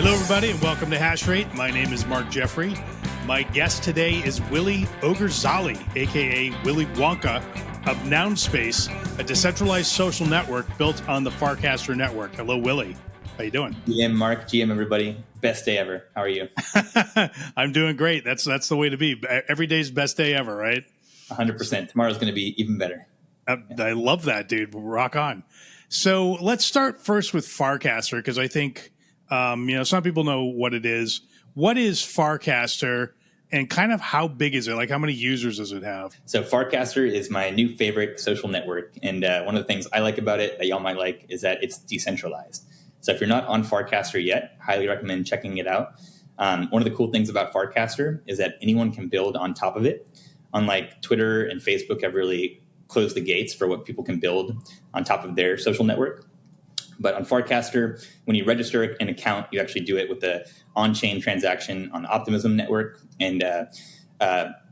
Hello, everybody, and welcome to Hash Rate. My name is Mark Jeffrey. My guest today is Willy Ogersali, a.k.a. Willy Wonka of Nounspace, a decentralized social network built on the Farcaster network. Hello, Willy. How you doing? GM, Mark, GM, everybody. Best day ever. How are you? I'm doing great. That's the way to be. Every day's best day ever, right? 100%. Tomorrow's going to be even better. I love that, dude. Rock on. So let's start first with Farcaster, because I think some people know what it is. What is Farcaster, and kind of how big is it? Like, how many users does it have? So Farcaster is my new favorite social network. And one of the things I like about it that y'all might like is that it's decentralized. So if you're not on Farcaster yet, highly recommend checking it out. One of the cool things about Farcaster is that anyone can build on top of it. Unlike Twitter and Facebook have really closed the gates for what people can build on top of their social network. But on Farcaster, when you register an account, you actually do it with the on-chain transaction on the Optimism network. And that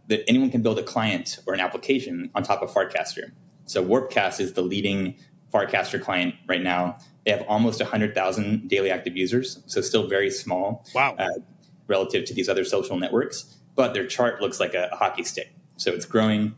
anyone can build a client or an application on top of Farcaster. So Warpcast is the leading Farcaster client right now. They have almost 100,000 daily active users, so still very small. Wow. Relative to these other social networks. But their chart looks like a hockey stick. So it's growing.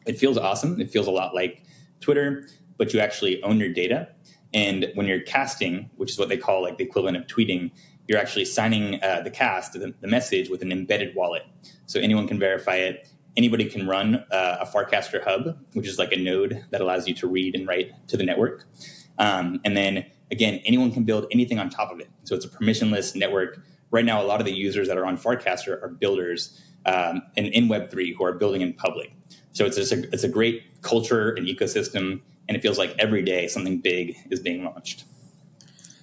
It feels awesome. It feels a lot like Twitter, but you actually own your data. And when you're casting, which is what they call like the equivalent of tweeting, you're actually signing the cast, the message, with an embedded wallet. So anyone can verify it. Anybody can run a Farcaster hub, which is like a node that allows you to read and write to the network. And then, again, anyone can build anything on top of it. So it's a permissionless network. Right now, a lot of the users that are on Farcaster are builders in Web3 who are building in public. So it's a great culture and ecosystem. And it feels like every day something big is being launched.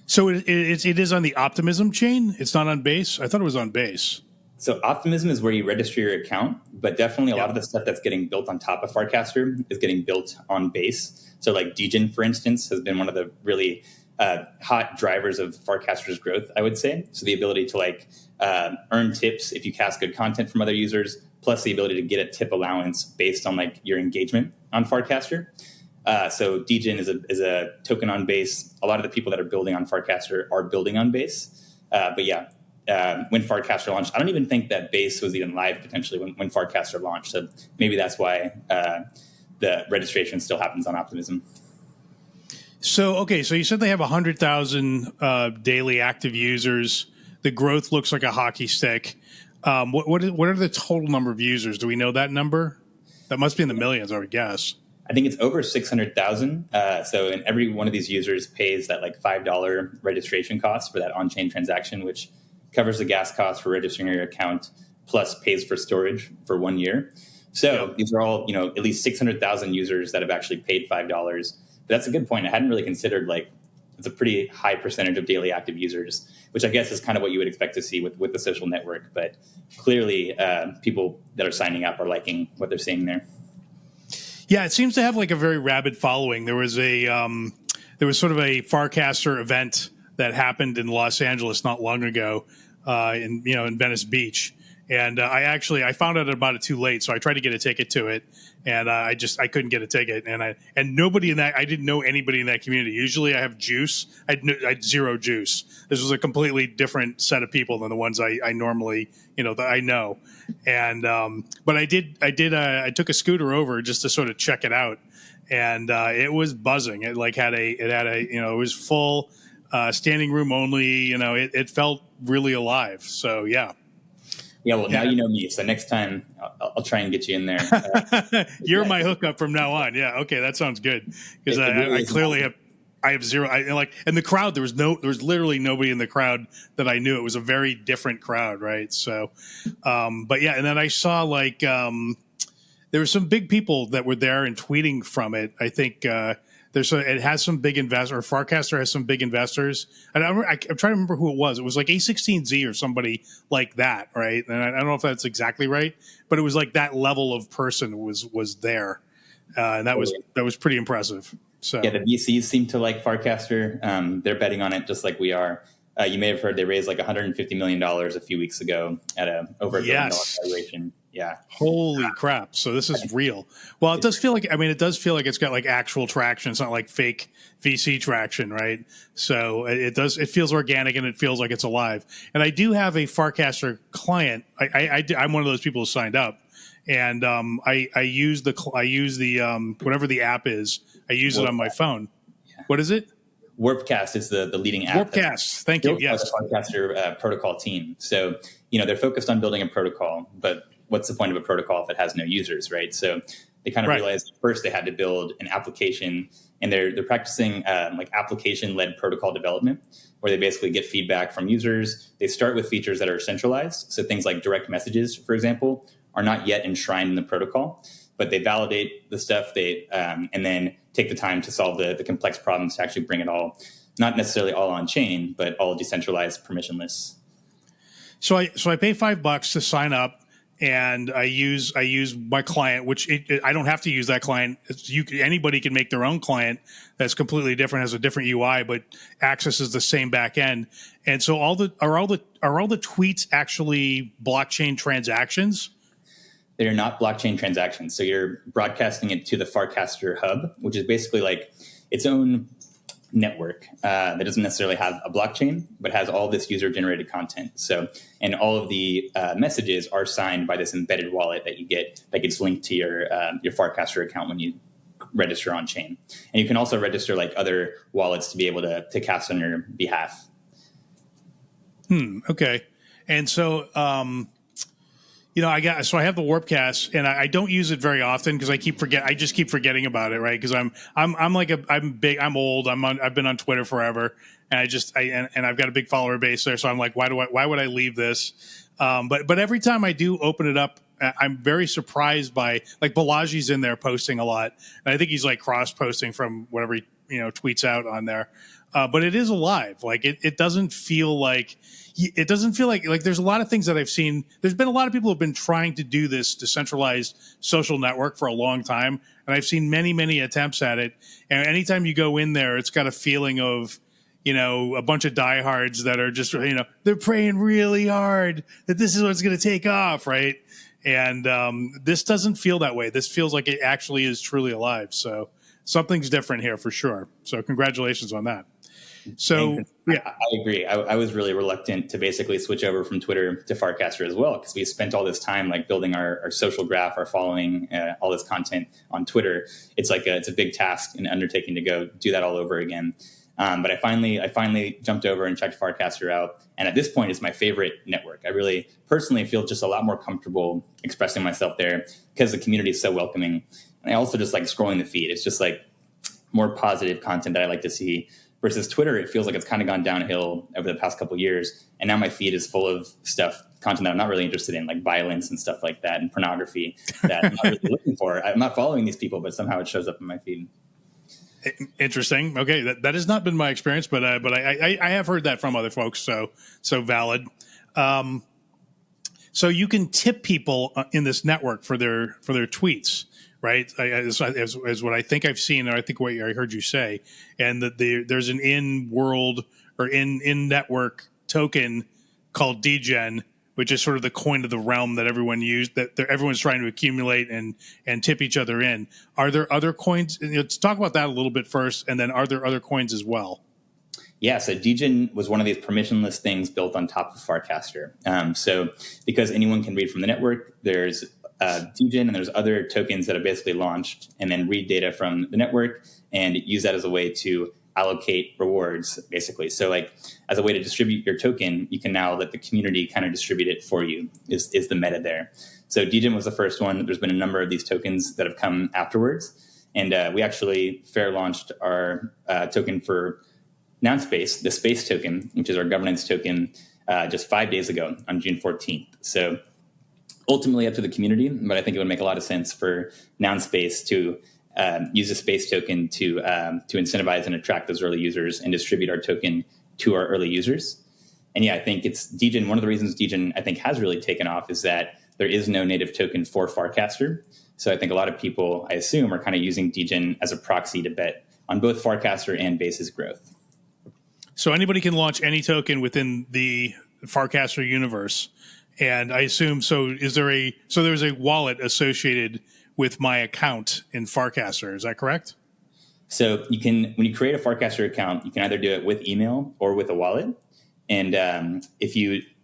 So it is on the Optimism chain? It's not on Base? I thought it was on Base. So Optimism is where you register your account, but definitely a lot of the stuff that's getting built on top of Farcaster is getting built on Base. So like Degen, for instance, has been one of the really hot drivers of Farcaster's growth, I would say. So the ability to earn tips if you cast good content from other users, plus the ability to get a tip allowance based on like your engagement on Farcaster. So Degen is a token on Base. A lot of the people that are building on Farcaster are building on Base. When Farcaster launched, I don't even think that Base was even live potentially when Farcaster launched. So maybe that's why the registration still happens on Optimism. So you said they have 100,000 daily active users. The growth looks like a hockey stick. What are the total number of users? Do we know that number? That must be in the millions, I would guess. I think it's over 600,000. So and every one of these users pays that like $5 registration cost for that on-chain transaction, which covers the gas cost for registering your account, plus pays for storage for 1 year. So these are all, at least 600,000 users that have actually paid $5. But that's a good point. I hadn't really considered it's a pretty high percentage of daily active users, which I guess is kind of what you would expect to see with the social network. But clearly people that are signing up are liking what they're seeing there. Yeah, it seems to have like a very rabid following. There was sort of a Farcaster event that happened in Los Angeles not long ago, in Venice Beach, and I found out about it too late, so I tried to get a ticket to it, and I couldn't get a ticket, and nobody in that, I didn't know anybody in that community. Usually I have juice, I had zero juice. This was a completely different set of people than the ones I normally that I know. And but I took a scooter over just to sort of check it out, and it was buzzing. It it was full, standing room only. It felt really alive. So yeah. Well, now you know me. So next time I'll try and get you in there. You're my hookup from now on. Yeah. Okay, that sounds good, because I clearly have. I have zero. And the crowd. There was literally nobody in the crowd that I knew. It was a very different crowd, right? So, but yeah. And then I saw there were some big people that were there and tweeting from it. I think it has some big investors. Or Farcaster has some big investors. And I'm trying to remember who it was. It was like A16Z or somebody like that, right? And I don't know if that's exactly right, but it was like that level of person was there, and that was pretty impressive. So yeah, the VCs seem to like Farcaster. They're betting on it just like we are. You may have heard they raised like $150 million a few weeks ago at over $1 billion valuation. Yeah. Holy crap. So this is real. Well, it does feel like, I mean, it does feel like it's got like actual traction. It's not like fake VC traction, right? So it feels organic and it feels like it's alive. And I do have a Farcaster client. I'm one of those people who signed up, and I use the whatever the app is, I use it on my phone. Yeah. What is it? Warpcast is the leading app. Warpcast. Thank you. Yes. The Farcaster protocol team. So, they're focused on building a protocol, but what's the point of a protocol if it has no users, right? So they kind of realized first they had to build an application, and they're practicing like application-led protocol development, where they basically get feedback from users. They start with features that are centralized. So things like direct messages, for example, are not yet enshrined in the protocol, but they validate the stuff and then take the time to solve the complex problems to actually bring it all, not necessarily all on chain, but all decentralized, permissionless. So I pay $5 to sign up, and I use my client, which I don't have to use that client. Anybody can make their own client that's completely different, has a different UI, but accesses the same back end. And so are all the tweets actually blockchain transactions? They're not blockchain transactions. So you're broadcasting it to the Farcaster hub, which is basically like its own network that doesn't necessarily have a blockchain, but has all this user-generated content. So, and all of the messages are signed by this embedded wallet that you get that gets linked to your Farcaster account when you register on chain. And you can also register like other wallets to be able to cast on your behalf. Okay. And so, I have the Warpcast, and I don't use it very often because I just keep forgetting about it, right? Because I'm old. I've been on Twitter forever, and I've got a big follower base there. So I'm like, why would I leave this? But every time I do open it up, I'm very surprised by, like, Balaji's in there posting a lot, and I think he's like cross posting from whatever he tweets out on there. But it is alive. Like it doesn't feel like there's a lot of things that I've seen. There's been a lot of people who have been trying to do this decentralized social network for a long time, and I've seen many, many attempts at it. And anytime you go in there, it's got a feeling of, a bunch of diehards that are just, they're praying really hard that this is what's going to take off, right? And this doesn't feel that way. This feels like it actually is truly alive. So something's different here for sure. So congratulations on that. So yeah, I agree. I was really reluctant to basically switch over from Twitter to Farcaster as well, because we spent all this time like building our social graph, our following, all this content on Twitter. It's like it's a big task and undertaking to go do that all over again. But I finally jumped over and checked Farcaster out, and at this point, it's my favorite network. I really personally feel just a lot more comfortable expressing myself there because the community is so welcoming, and I also just like scrolling the feed. It's just like more positive content that I like to see. Versus Twitter, it feels like it's kind of gone downhill over the past couple of years. And now my feed is full of content that I'm not really interested in, like violence and stuff like that, and pornography that I'm not really looking for. I'm not following these people, but somehow it shows up in my feed. Interesting. Okay, that has not been my experience, but I have heard that from other folks. So valid. So you can tip people in this network for their tweets. Right, as what I think I've seen, or I think what I heard you say, and that there's an in-world or in-network token called Degen, which is sort of the coin of the realm that everyone used, that everyone's trying to accumulate and tip each other in. Are there other coins? Let's talk about that a little bit first, and then are there other coins as well? Yeah, so Degen was one of these permissionless things built on top of Farcaster. So because anyone can read from the network, there's Degen, and there's other tokens that have basically launched and then read data from the network and use that as a way to allocate rewards, basically. So like as a way to distribute your token, you can now let the community kind of distribute it for you is the meta there. So Degen was the first one. There's been a number of these tokens that have come afterwards. And we actually fair launched our token for Nounspace, the space token, which is our governance token, just 5 days ago on June 14th. So ultimately up to the community, but I think it would make a lot of sense for Nounspace to use a space token to incentivize and attract those early users and distribute our token to our early users. And yeah, I think it's Degen. One of the reasons Degen, I think, has really taken off is that there is no native token for Farcaster. So I think a lot of people, I assume, are kind of using Degen as a proxy to bet on both Farcaster and Base's growth. So anybody can launch any token within the Farcaster universe. And I assume, so there's a wallet associated with my account in Farcaster. Is that correct? So when you create a Farcaster account, you can either do it with email or with a wallet. And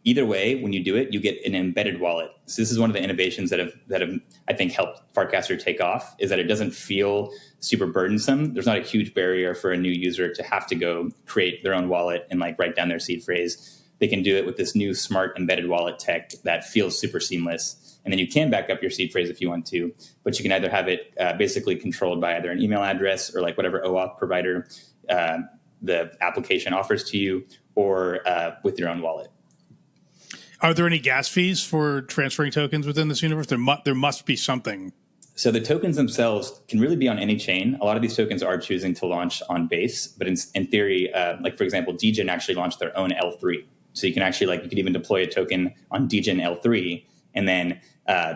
either way, when you do it, you get an embedded wallet. So this is one of the innovations that have I think helped Farcaster take off, is that it doesn't feel super burdensome. There's not a huge barrier for a new user to have to go create their own wallet and like write down their seed phrase. They can do it with this new smart embedded wallet tech that feels super seamless. And then you can back up your seed phrase if you want to, but you can either have it basically controlled by either an email address or like whatever OAuth provider the application offers to you, or with your own wallet. Are there any gas fees for transferring tokens within this universe? There must be something. So the tokens themselves can really be on any chain. A lot of these tokens are choosing to launch on Base, but in theory, like for example, Degen actually launched their own L3. So you can actually you could even deploy a token on Degen L3, and then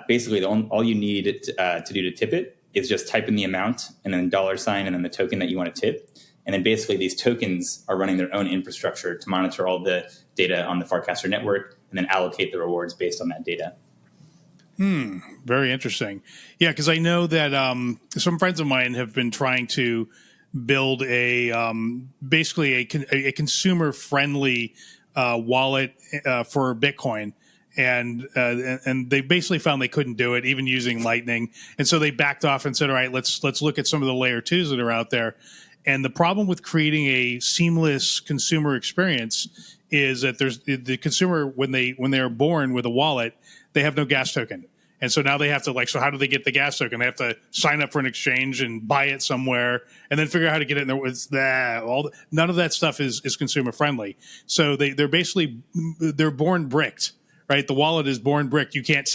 basically all you need to do to tip it is just type in the amount and then $, and then the token that you want to tip. And then basically these tokens are running their own infrastructure to monitor all the data on the Farcaster network and then allocate the rewards based on that data. Very interesting. Yeah, because I know that some friends of mine have been trying to build basically a consumer-friendly wallet for Bitcoin. And they basically found they couldn't do it, even using Lightning. And so they backed off and said, all right, let's look at some of the layer 2s that are out there. And the problem with creating a seamless consumer experience is that there's the consumer, when they are born with a wallet, they have no gas token. And so now they have to so how do they get the gas token? They have to sign up for an exchange and buy it somewhere and then figure out how to get it in there. It's none of that stuff is consumer friendly. So they're born bricked. Right, the wallet is born brick. You can't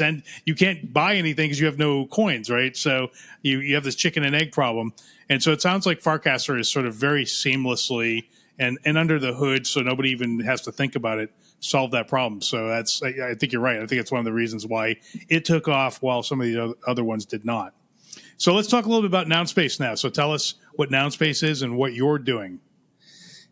buy anything because you have no coins, right? So you have this chicken and egg problem, and so it sounds like Farcaster is sort of very seamlessly and under the hood, so nobody even has to think about it, solve that problem. So I think you're right. I think it's one of the reasons why it took off while some of the other ones did not. So let's talk a little bit about Nounspace now. So tell us what Nounspace is and what you're doing.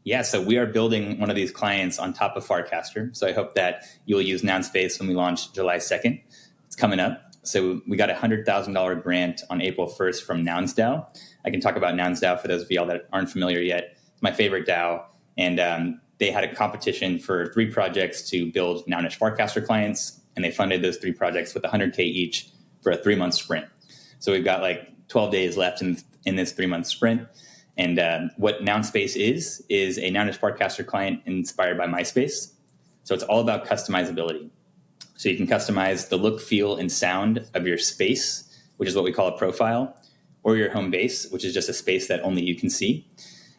Yeah, so we are building one of these clients on top of Farcaster. So I hope that you will use Nounspace when we launch July 2nd. It's coming up. So we got a $100,000 grant on April 1st from NounsDAO. I can talk about NounsDAO for those of y'all that aren't familiar yet. It's my favorite DAO. And they had a competition for 3 projects to build Nounish Farcaster clients. And they funded those 3 projects with $100K each for a 3-month sprint. So we've got 12 days left in this 3-month sprint. And what Nounspace is a Nounish Farcaster client inspired by MySpace. So it's all about customizability. So you can customize the look, feel, and sound of your space, which is what we call a profile, or your home base, which is just a space that only you can see.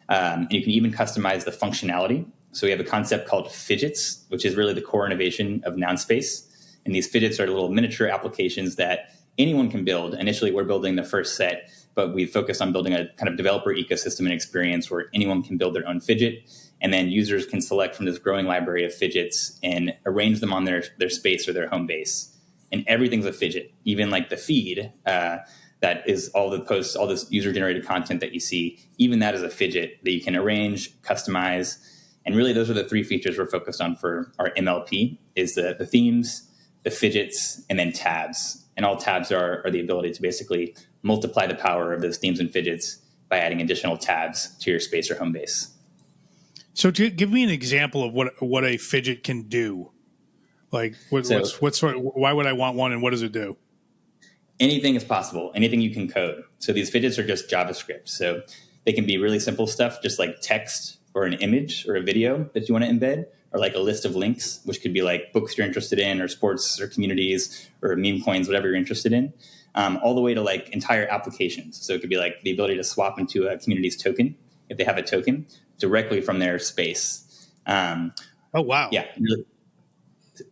And you can even customize the functionality. So we have a concept called fidgets, which is really the core innovation of Nounspace. And these fidgets are little miniature applications that anyone can build. Initially, we're building the first set, but we focused on building a kind of developer ecosystem and experience where anyone can build their own fidget. And then users can select from this growing library of fidgets and arrange them on their space or their home base. And everything's a fidget, even like the feed that is all the posts, all this user-generated content that you see, even that is a fidget that you can arrange, customize. And really, those are the 3 features we're focused on for our MLP, is the themes, the fidgets, and then tabs. And all tabs are the ability to basically multiply the power of those themes and fidgets by adding additional tabs to your space or home base. So give me an example of what a fidget can do. Why would I want one, and what does it do? Anything is possible. Anything you can code. So these fidgets are just JavaScript. So they can be really simple stuff, just like text or an image or a video that you want to embed, or like a list of links, which could be like books you're interested in, or sports or communities or meme coins, whatever you're interested in, all the way to like entire applications. So it could be like the ability to swap into a community's token, if they have a token, directly from their space. Oh, wow. Yeah.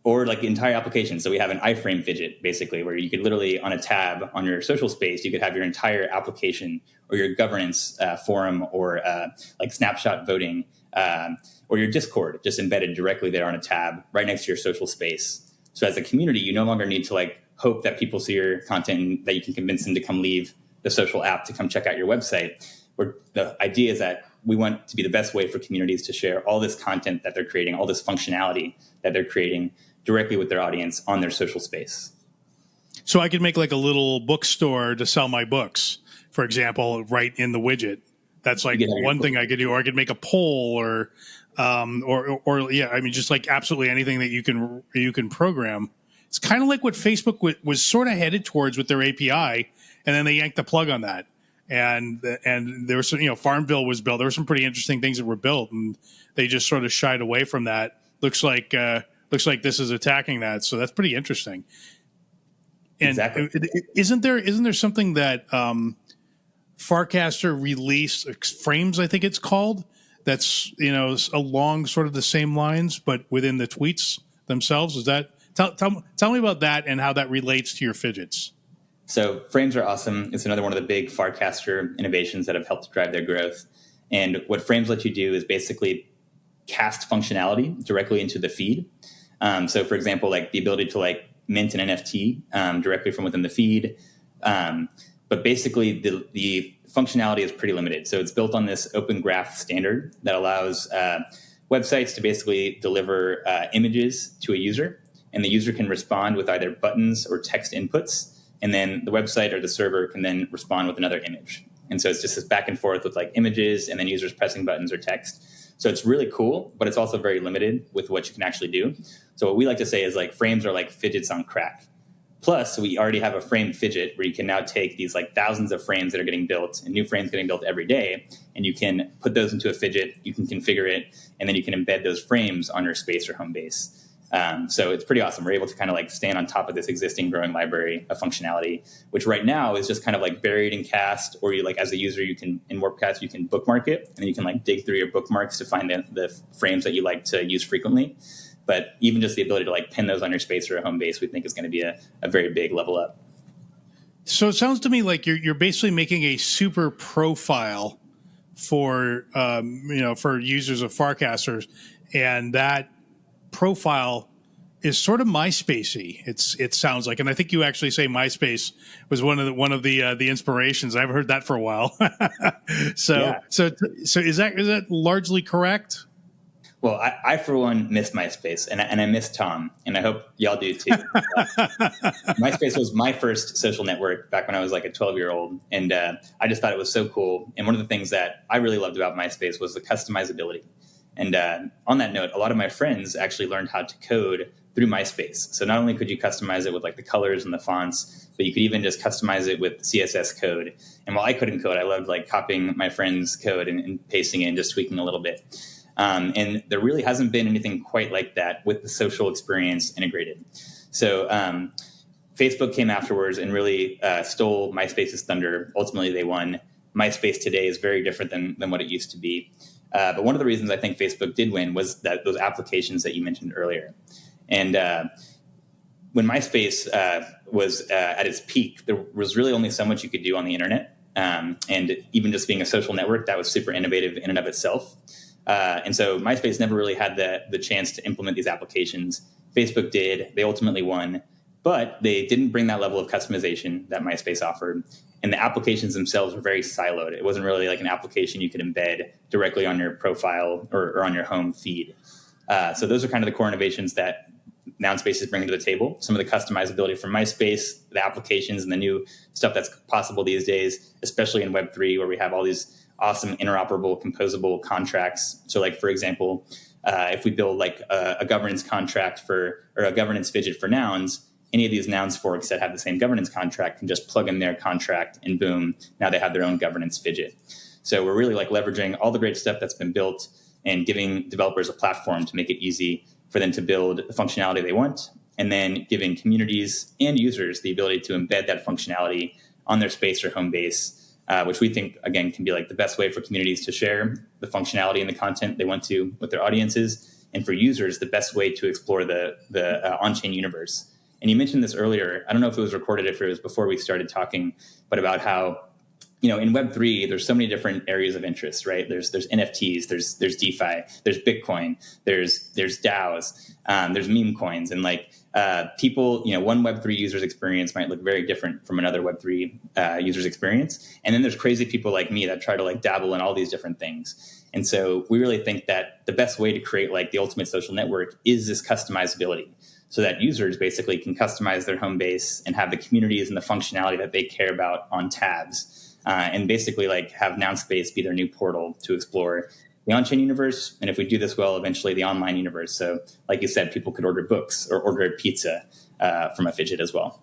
Or like the entire application. So we have an iframe fidget, basically, where you could literally, on a tab on your social space, you could have your entire application or your governance forum or like snapshot voting or your Discord just embedded directly there on a tab right next to your social space. So as a community, you no longer need to like hope that people see your content and that you can convince them to come leave the social app to come check out your website. Where the idea is that we want to be the best way for communities to share all this content that they're creating, all this functionality that they're creating directly with their audience on their social space. So I could make like a little bookstore to sell my books, for example, right in the widget. That's like one thing I could do. Or I could make a poll, or yeah, I mean, just like absolutely anything that you can program. It's kind of like what Facebook was sort of headed towards with their API, and then they yanked the plug on that. And there was some, Farmville was built. There were some pretty interesting things that were built, and they just sort of shied away from that. Looks like this is attacking that, so that's pretty interesting. And exactly. Isn't there something that Farcaster released, Frames, I think it's called, that's along sort of the same lines, but within the tweets themselves? Is that tell me about that and how that relates to your fidgets? So Frames are awesome. It's another one of the big Farcaster innovations that have helped drive their growth. And what Frames let you do is basically cast functionality directly into the feed. So for example, like the ability to like mint an NFT directly from within the feed. But basically the functionality is pretty limited. So it's built on this open graph standard that allows websites to basically deliver images to a user, and the user can respond with either buttons or text inputs. And then the website or the server can then respond with another image. And so it's just this back and forth with like images and then users pressing buttons or text. So it's really cool, but it's also very limited with what you can actually do. So what we like to say is like Frames are like fidgets on crack. Plus, we already have a frame fidget where you can now take these like thousands of frames that are getting built and new frames getting built every day, and you can put those into a fidget, you can configure it, and then you can embed those frames on your space or home base. So it's pretty awesome. We're able to kind of like stand on top of this existing growing library of functionality, which right now is just kind of like buried in Cast, or you like as a user, you can in Warpcast, you can bookmark it, and then you can like dig through your bookmarks to find the frames that you like to use frequently. But even just the ability to like pin those on your space or a home base, we think is going to be a very big level up. So it sounds to me like you're basically making a super profile for for users of Farcasters, and that profile is sort of MySpace-y. It sounds like, and I think you actually say MySpace was one of the inspirations. I've heard that for a while. So is that largely correct? Well, I for one miss MySpace, and I miss Tom, and I hope y'all do too. MySpace was my first social network back when I was like a 12-year-old, and I just thought it was so cool. And one of the things that I really loved about MySpace was the customizability. And on that note, a lot of my friends actually learned how to code through MySpace. So not only could you customize it with like the colors and the fonts, but you could even just customize it with CSS code. And while I couldn't code, I loved like copying my friend's code and pasting it and just tweaking a little bit. And there really hasn't been anything quite like that with the social experience integrated. So Facebook came afterwards and really stole MySpace's thunder. Ultimately, they won. MySpace today is very different than what it used to be. But one of the reasons I think Facebook did win was that those applications that you mentioned earlier. And when MySpace was at its peak, there was really only so much you could do on the internet. And even just being a social network, that was super innovative in and of itself. And so MySpace never really had the chance to implement these applications. Facebook did. They ultimately won. But they didn't bring that level of customization that MySpace offered. And the applications themselves were very siloed. It wasn't really like an application you could embed directly on your profile or on your home feed. So those are kind of the core innovations that NounsSpace is bringing to the table. Some of the customizability from MySpace, the applications, and the new stuff that's possible these days, especially in Web3, where we have all these awesome interoperable, composable contracts. So like, for example, if we build like a governance contract or a governance fidget for nouns, any of these nouns forks that have the same governance contract can just plug in their contract and boom, now they have their own governance fidget. So we're really like leveraging all the great stuff that's been built and giving developers a platform to make it easy for them to build the functionality they want, and then giving communities and users the ability to embed that functionality on their space or home base, which we think, again, can be like the best way for communities to share the functionality and the content they want to with their audiences, and for users, the best way to explore the on-chain universe. And you mentioned this earlier. I don't know if it was recorded, if it was before we started talking, but about how, in Web3, there's so many different areas of interest, right? There's NFTs, there's DeFi, there's Bitcoin, there's DAOs, there's meme coins, and like people, one Web3 user's experience might look very different from another Web3 user's experience. And then there's crazy people like me that try to like dabble in all these different things. And so we really think that the best way to create like the ultimate social network is this customizability. so that users basically can customize their home base and have the communities and the functionality that they care about on tabs, and basically like have Nounspace be their new portal to explore the on-chain universe, and if we do this well, eventually the online universe. So like you said, people could order books or order a pizza from a fidget as well.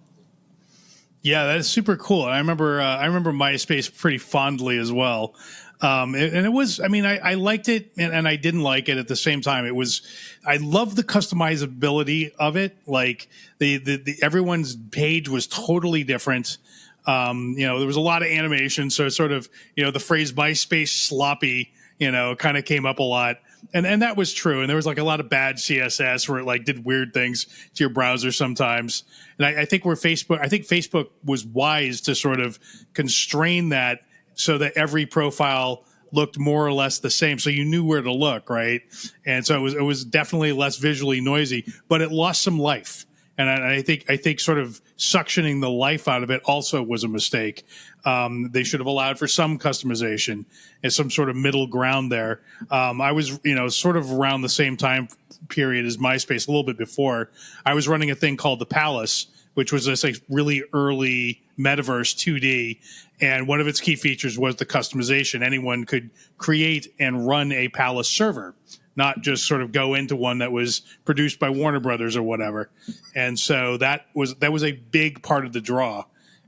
Yeah, that is super cool. I remember MySpace pretty fondly as well. And it was, I mean, I liked it and I didn't like it at the same time. I love the customizability of it. Like the everyone's page was totally different. There was a lot of animation. So sort of, the phrase MySpace sloppy, kind of came up a lot. And that was true. And there was like a lot of bad CSS where it like did weird things to your browser sometimes. And I think Facebook was wise to sort of constrain that so that every profile looked more or less the same. So you knew where to look, right? And so it was definitely less visually noisy, but it lost some life. And I think sort of suctioning the life out of it also was a mistake. They should have allowed for some customization and some sort of middle ground there. I was, sort of around the same time period as MySpace, a little bit before. I was running a thing called the Palace, which was this like really early metaverse 2D. And one of its key features was the customization. Anyone could create and run a Palace server, not just sort of go into one that was produced by Warner Brothers or whatever. And so that was a big part of the draw.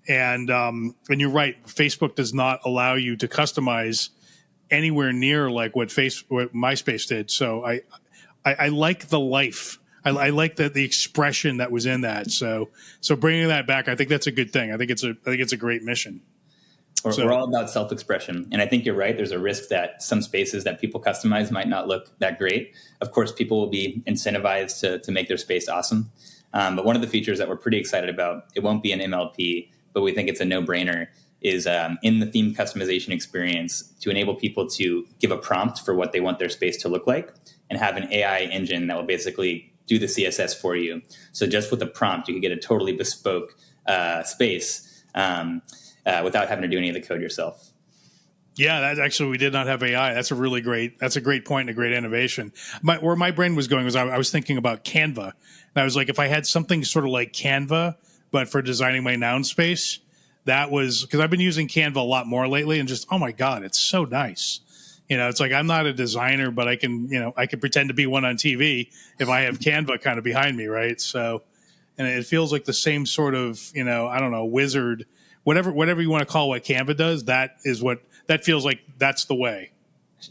And you're right, Facebook does not allow you to customize anywhere near like what MySpace did. So I like the life. I like the expression that was in that. So bringing that back, I think that's a good thing. I think it's a great mission. We're all about self-expression. And I think you're right. There's a risk that some spaces that people customize might not look that great. Of course, people will be incentivized to make their space awesome. But one of the features that we're pretty excited about, it won't be an MLP, but we think it's a no-brainer, is in the theme customization experience to enable people to give a prompt for what they want their space to look like and have an AI engine that will basically do the CSS for you. So just with a prompt, you can get a totally bespoke space without having to do any of the code yourself. Yeah, we did not have AI. That's a great point and a great innovation. Where my brain was going was I was thinking about Canva. And I was like, if I had something sort of like Canva, but for designing my noun space, that was because I've been using Canva a lot more lately and just, oh my God, it's so nice. It's like, I'm not a designer, but I can pretend to be one on TV if I have Canva kind of behind me. Right. So, and it feels like the same sort of, I don't know, wizard, whatever you want to call what Canva does. That feels like that's the way.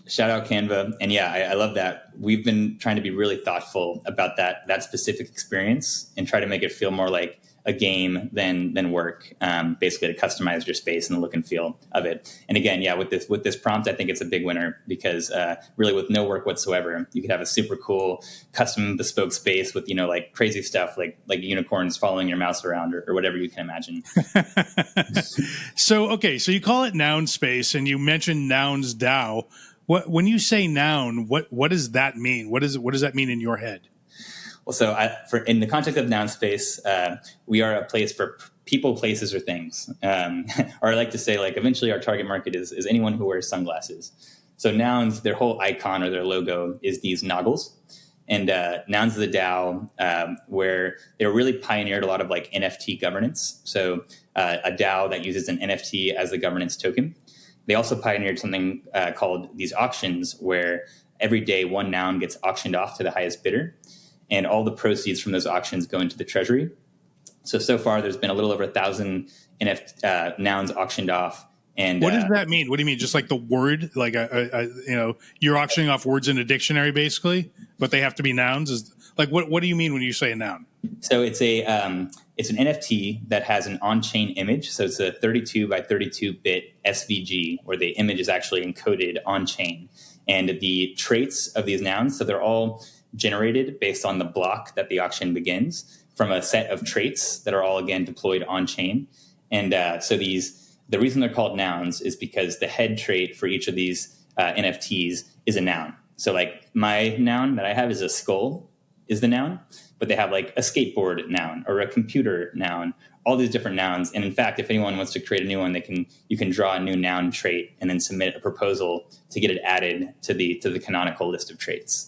Shout out Canva. And yeah, I love that. We've been trying to be really thoughtful about that specific experience and try to make it feel more like a game than work, basically to customize your space and the look and feel of it. And again, yeah, with this prompt, I think it's a big winner because really with no work whatsoever, you could have a super cool custom bespoke space with, like crazy stuff like unicorns following your mouse around or whatever you can imagine. So you call it Nounspace and you mentioned NounsDAO. When you say noun, what does that mean? What does that mean in your head? Well, so in the context of Nounspace, we are a place for people, places, or things. Or I like to say, like, eventually our target market is anyone who wears sunglasses. So Nouns, their whole icon or their logo is these nOGs. And Nouns is a DAO where they really pioneered a lot of like NFT governance. So a DAO that uses an NFT as the governance token. They also pioneered something called these auctions where every day one noun gets auctioned off to the highest bidder. And all the proceeds from those auctions go into the treasury. So far, there's been a little over 1,000 nouns auctioned off. And what does that mean? What do you mean? Just like the word, like you're auctioning off words in a dictionary, basically, but they have to be nouns. What do you mean when you say a noun? So it's an NFT that has an on-chain image. So it's a 32 by 32 bit SVG where the image is actually encoded on-chain, and the traits of these nouns. So they're all generated based on the block that the auction begins from a set of traits that are all, again, deployed on chain. And so the reason they're called nouns is because the head trait for each of these NFTs is a noun. So like my noun that I have is a skull is the noun, but they have like a skateboard noun or a computer noun, all these different nouns. And in fact, if anyone wants to create a new one, you can draw a new noun trait and then submit a proposal to get it added to the canonical list of traits.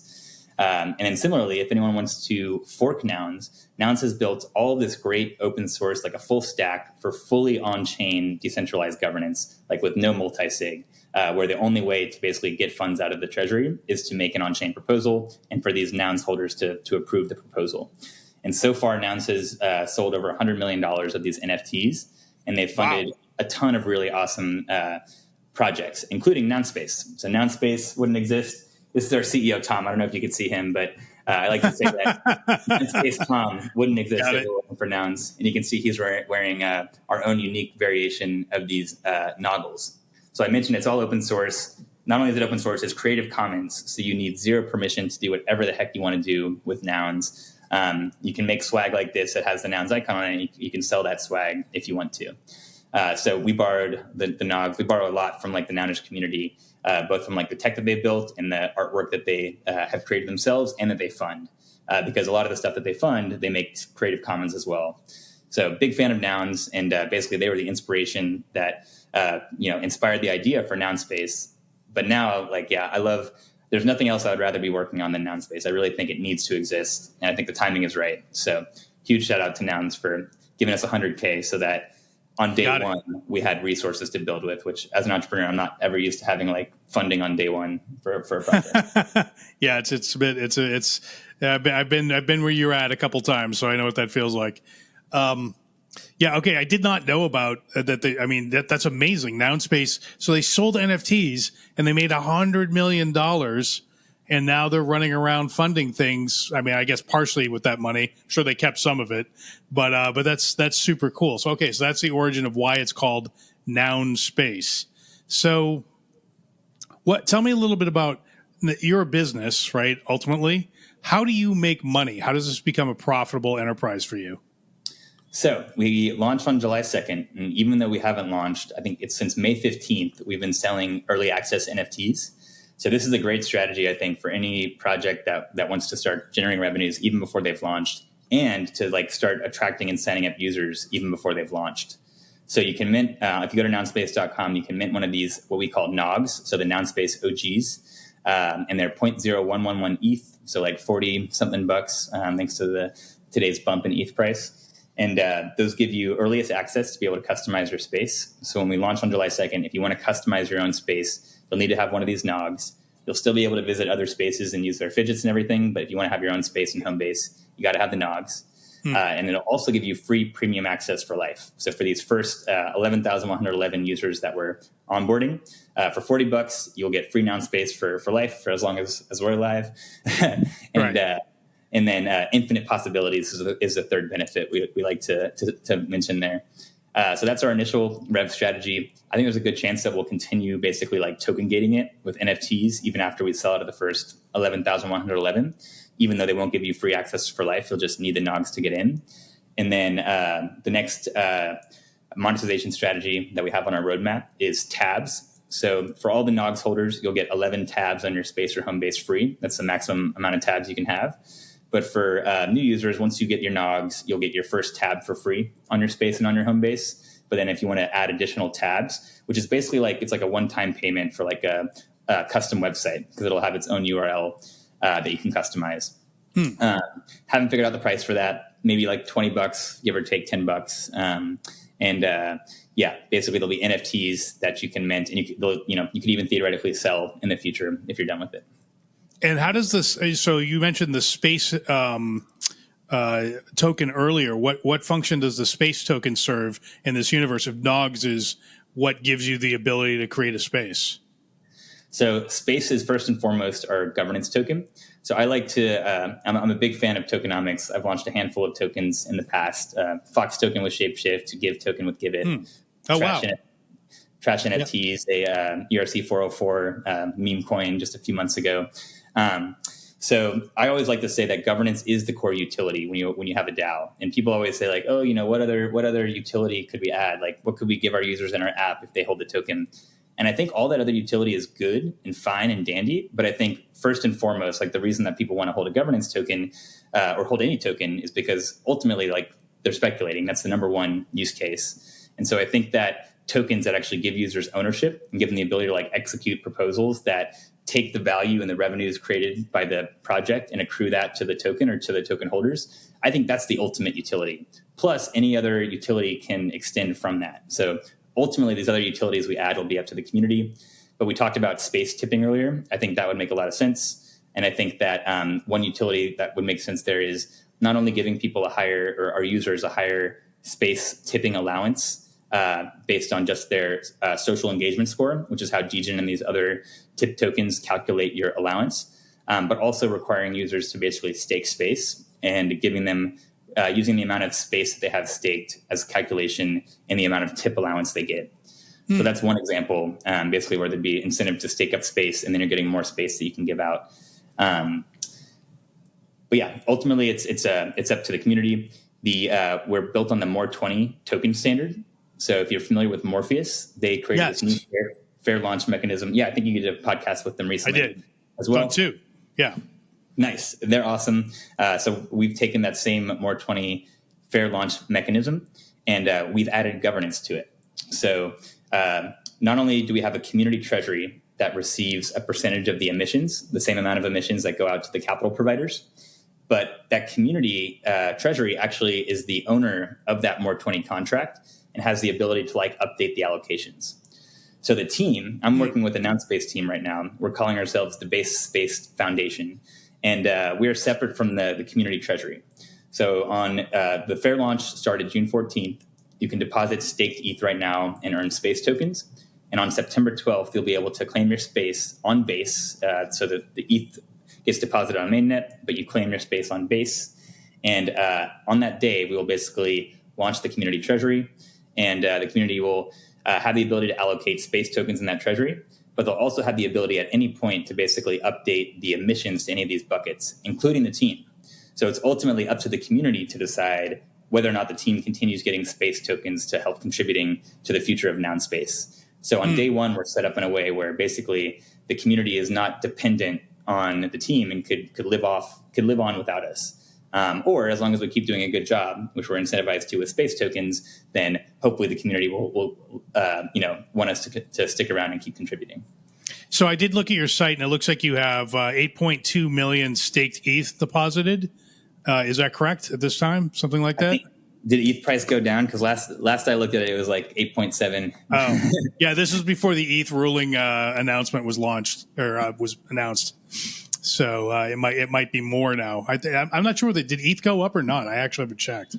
And then similarly, if anyone wants to fork Nouns, Nouns has built all of this great open source, like a full stack for fully on-chain decentralized governance, like with no multi-sig, where the only way to basically get funds out of the treasury is to make an on-chain proposal and for these Nouns holders to approve the proposal. And so far, Nouns has sold over $100 million of these NFTs, and they've funded a ton of really awesome projects, including Nounspace. So Nounspace wouldn't exist. This is our CEO, Tom. I don't know if you could see him, but I like to say that Nounspace Tom wouldn't exist if it wasn't for Nouns. And you can see he's wearing our own unique variation of these nOGs. So I mentioned it's all open source. Not only is it open source, it's Creative Commons. So you need zero permission to do whatever the heck you want to do with Nouns. You can make swag like this that has the Nouns icon on it, and you can sell that swag if you want to. So we borrowed the nOGs. We borrow a lot from like the Nounish community, both from like the tech that they built and the artwork that they have created themselves and that they fund. Because a lot of the stuff that they fund, they make Creative Commons as well. So big fan of Nouns, and basically they were the inspiration that inspired the idea for Nounspace. But now, I love. There's nothing else I would rather be working on than Nounspace. I really think it needs to exist, and I think the timing is right. So huge shout out to Nouns for giving us $100K so that on day one we had resources to build with, which as an entrepreneur, I'm not ever used to having like funding on day one for a project. Yeah, I've been where you're at a couple times, so I know what that feels like. Yeah, okay. I did not know about that. That's amazing. Nounspace. So they sold NFTs and they made $100 million, and now they're running around funding things. I mean, I guess partially with that money. I'm sure they kept some of it, but that's super cool. So okay, so that's the origin of why it's called NounsSpace. So, tell me a little bit about your business, right? Ultimately, how do you make money? How does this become a profitable enterprise for you? So we launched on July 2nd, and even though we haven't launched, I think it's since May 15th, we've been selling early access NFTs. So this is a great strategy, I think, for any project that wants to start generating revenues even before they've launched, and to like start attracting and signing up users even before they've launched. So you can mint, if you go to nounspace.com, you can mint one of these, what we call nOGs, so the Nounspace OGs, and they're 0.0111 ETH, so like 40 something bucks, thanks to today's bump in ETH price. And those give you earliest access to be able to customize your space. So when we launch on July 2nd, if you want to customize your own space, you'll need to have one of these nOGs. You'll still be able to visit other spaces and use their fidgets and everything. But if you want to have your own space and home base, you got to have the nOGs. And it'll also give you free premium access for life. So for these first 11,111 users that we're onboarding, for $40, you'll get free Nounspace for life for as long as we're alive. And right. And then infinite possibilities is the third benefit we like to mention there. So that's our initial rev strategy. I think there's a good chance that we'll continue basically like token gating it with NFTs even after we sell out of the first 11,111, even though they won't give you free access for life. You'll just need the nOGs to get in. And then the next monetization strategy that we have on our roadmap is tabs. So for all the nOGs holders, you'll get 11 tabs on your space or home base free. That's the maximum amount of tabs you can have. But for new users, once you get your nOGs, you'll get your first tab for free on your space and on your home base. But then if you want to add additional tabs, which is basically it's like a one-time payment for like a custom website, because it'll have its own URL that you can customize. Haven't figured out the price for that. Maybe like $20, give or take $10. Basically there'll be NFTs that you can mint, and you could even theoretically sell in the future if you're done with it. And how does this? So you mentioned the space token earlier. What function does the space token serve in this universe? If nOGs is what gives you the ability to create a space. So space is first and foremost our governance token. So I like to. I'm a big fan of tokenomics. I've launched a handful of tokens in the past. Fox token with Shapeshift, Give token with Givit. Oh wow. Trash NFTs, a ERC 404 meme coin just a few months ago. So I always like to say that governance is the core utility when you have a DAO. And people always say like, oh, what other utility could we add? Like, what could we give our users in our app if they hold the token? And I think all that other utility is good and fine and dandy. But I think first and foremost, like the reason that people want to hold a governance token or hold any token is because ultimately, like they're speculating. That's the number one use case. And so I think that tokens that actually give users ownership and give them the ability to like execute proposals that take the value and the revenues created by the project and accrue that to the token or to the token holders. I think that's the ultimate utility. Plus, any other utility can extend from that. So ultimately, these other utilities we add will be up to the community. But we talked about space tipping earlier. I think that would make a lot of sense. And I think that one utility that would make sense there is not only giving people our users a higher space tipping allowance based on just their social engagement score, which is how Degen and these other tip tokens calculate your allowance, but also requiring users to basically stake space and giving them using the amount of space that they have staked as calculation in the amount of tip allowance they get. So that's one example, basically where there'd be incentive to stake up space, and then you're getting more space that you can give out. But yeah, ultimately it's up to the community. We're built on the More20 token standard. So if you're familiar with Morpheus, they created this new fair launch mechanism. Yeah, I think you did a podcast with them recently. I did as well too. Yeah, nice. They're awesome. So we've taken that same More20 fair launch mechanism, and we've added governance to it. So not only do we have a community treasury that receives a percentage of the emissions, the same amount of emissions that go out to the capital providers, but that community treasury actually is the owner of that More20 contract and has the ability to update the allocations. So the team, I'm working with the NounsPace team right now. We're calling ourselves the Base Space Foundation, and we are separate from the community treasury. So on the fair launch started June 14th. You can deposit staked ETH right now and earn space tokens. And on September 12th, you'll be able to claim your space on Base, so that the ETH gets deposited on mainnet, but you claim your space on Base. And on that day, we will basically launch the community treasury, and the community will have the ability to allocate space tokens in that treasury, but they'll also have the ability at any point to basically update the emissions to any of these buckets, including the team. So it's ultimately up to the community to decide whether or not the team continues getting space tokens to help contributing to the future of Nounspace. So on day one, we're set up in a way where basically the community is not dependent on the team and could live on without us. Or as long as we keep doing a good job, which we're incentivized to with space tokens, then hopefully the community will want us to stick around and keep contributing. So I did look at your site, and it looks like you have 8.2 million staked ETH deposited. Is that correct at this time? Something like that? Did ETH price go down? Because last I looked at it, it was like 8.7. Oh, yeah. This is before the ETH ruling announcement was launched or was announced. So it might be more now. I'm not sure did ETH go up or not. I actually haven't checked.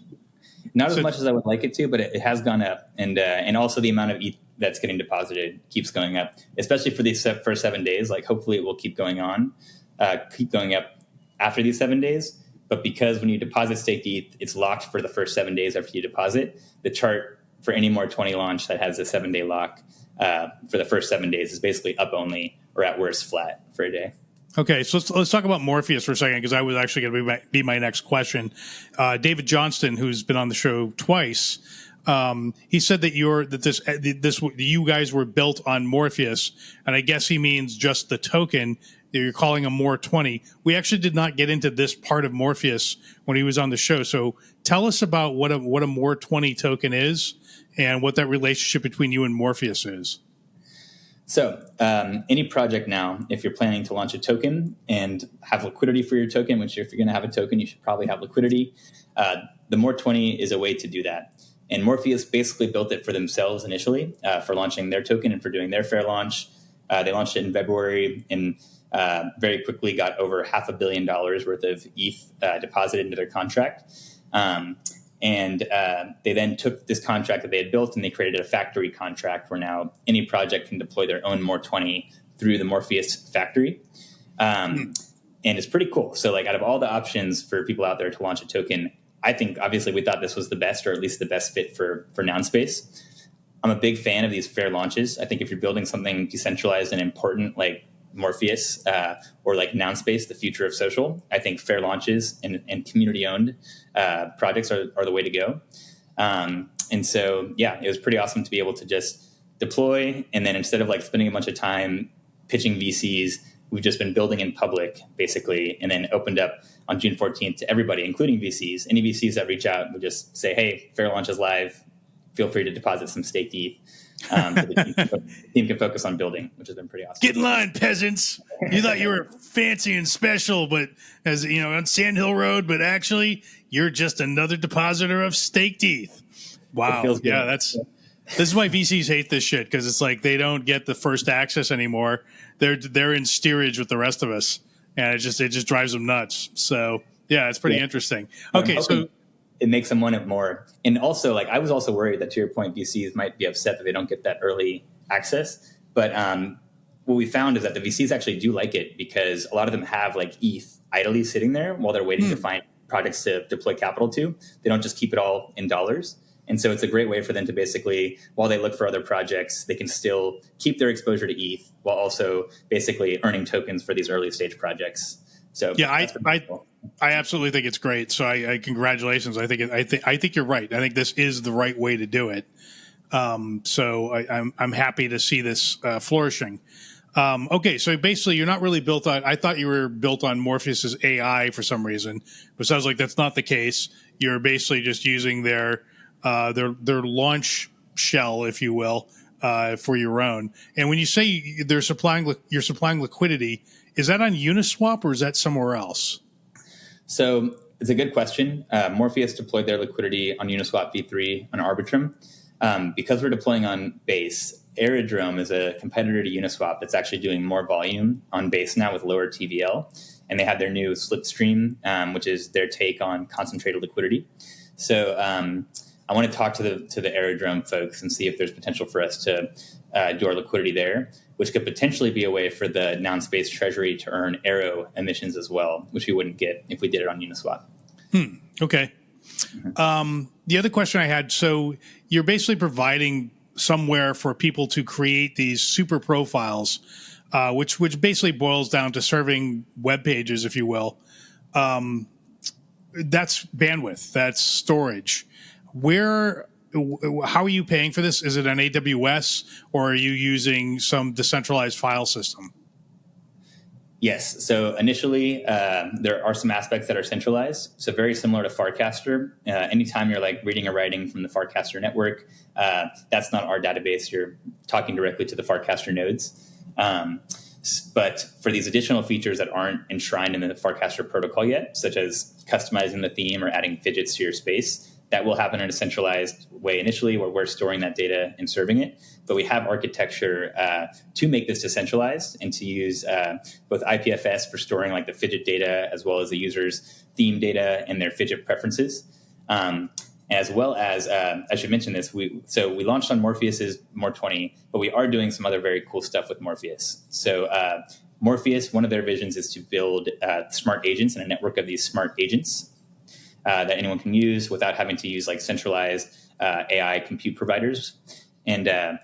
Not as much as I would like it to, but it has gone up, and also the amount of ETH that's getting deposited keeps going up, especially for these first 7 days. Hopefully it will keep going up after these 7 days. But because when you deposit staked ETH, it's locked for the first 7 days after you deposit. The chart for any More20 launch that has a 7-day lock for the first 7 days is basically up only, or at worst flat for a day. Okay, so let's talk about Morpheus for a second, because I was actually going to be my next question. David Johnston, who's been on the show twice, he said that you guys were built on Morpheus, and I guess he means just the token that you're calling a More20. We actually did not get into this part of Morpheus when he was on the show. So tell us about what a More20 token is and what that relationship between you and Morpheus is. So any project now, if you're planning to launch a token and have liquidity for your token, which if you're going to have a token, you should probably have liquidity. The More20 is a way to do that. And Morpheus basically built it for themselves initially for launching their token and for doing their fair launch. They launched it in February and very quickly got over $500 million worth of ETH deposited into their contract. And they then took this contract that they had built and they created a factory contract where now any project can deploy their own More20 through the Morpheus factory. And it's pretty cool. So out of all the options for people out there to launch a token, I think obviously we thought this was the best, or at least the best fit for Nounspace. I'm a big fan of these fair launches. I think if you're building something decentralized and important like Morpheus or like Nounspace, the future of social, I think fair launches and community-owned projects are the way to go. And so, yeah, it was pretty awesome to be able to just deploy. And then instead of spending a bunch of time pitching VCs, we've just been building in public, basically, and then opened up on June 14th to everybody, including VCs. Any VCs that reach out would just say, hey, fair launch is live. feel free to deposit some staked ETH. So the team can focus on building, which has been pretty awesome. Get in line, peasants. You thought you were fancy and special, but as you know, on Sand Hill Road, but actually you're just another depositor of staked ETH. Wow. Yeah, this is why VCs hate this shit, because it's like they don't get the first access anymore. They're in steerage with the rest of us, and it just drives them nuts. So yeah, it's pretty interesting. Okay, so it makes them want it more. And also, like, I was also worried that, to your point, VCs might be upset that they don't get that early access. But what we found is that the VCs actually do like it, because a lot of them have like ETH idly sitting there while they're waiting to find projects to deploy capital to. They don't just keep it all in dollars. And so it's a great way for them to basically, while they look for other projects, they can still keep their exposure to ETH while also basically earning tokens for these early stage projects. So yeah, I absolutely think it's great. So I congratulations. I think you're right. I think this is the right way to do it. So I'm happy to see this flourishing. Okay, so basically you're not really built on. I thought you were built on Morpheus's AI for some reason, but it sounds like that's not the case. You're basically just using their launch shell, if you will, for your own. And when you say you're supplying liquidity, is that on Uniswap or is that somewhere else? So it's a good question. Morpheus deployed their liquidity on Uniswap v3 on Arbitrum. Because we're deploying on Base, Aerodrome is a competitor to Uniswap that's actually doing more volume on Base now with lower TVL. And they have their new Slipstream, which is their take on concentrated liquidity. So I want to talk to the Aerodrome folks and see if there's potential for us to do our liquidity there, which could potentially be a way for the Nounspace treasury to earn Aero emissions as well, which we wouldn't get if we did it on Uniswap. Okay. The other question I had, so you're basically providing somewhere for people to create these super profiles, which basically boils down to serving web pages, if you will. That's bandwidth, that's storage. How are you paying for this? Is it on AWS or are you using some decentralized file system? Yes. So initially, there are some aspects that are centralized. So very similar to Farcaster. Anytime you're like reading or writing from the Farcaster network, that's not our database. You're talking directly to the Farcaster nodes. But for these additional features that aren't enshrined in the Farcaster protocol yet, such as customizing the theme or adding fidgets to your space, that will happen in a centralized way initially, where we're storing that data and serving it. But we have architecture to make this decentralized and to use both IPFS for storing like the fidget data, as well as the user's theme data and their fidget preferences. As well as, I should mention this, we launched on Morpheus's More20, but we are doing some other very cool stuff with Morpheus. So Morpheus, one of their visions is to build smart agents and a network of these smart agents that anyone can use without having to use like centralized AI compute providers. And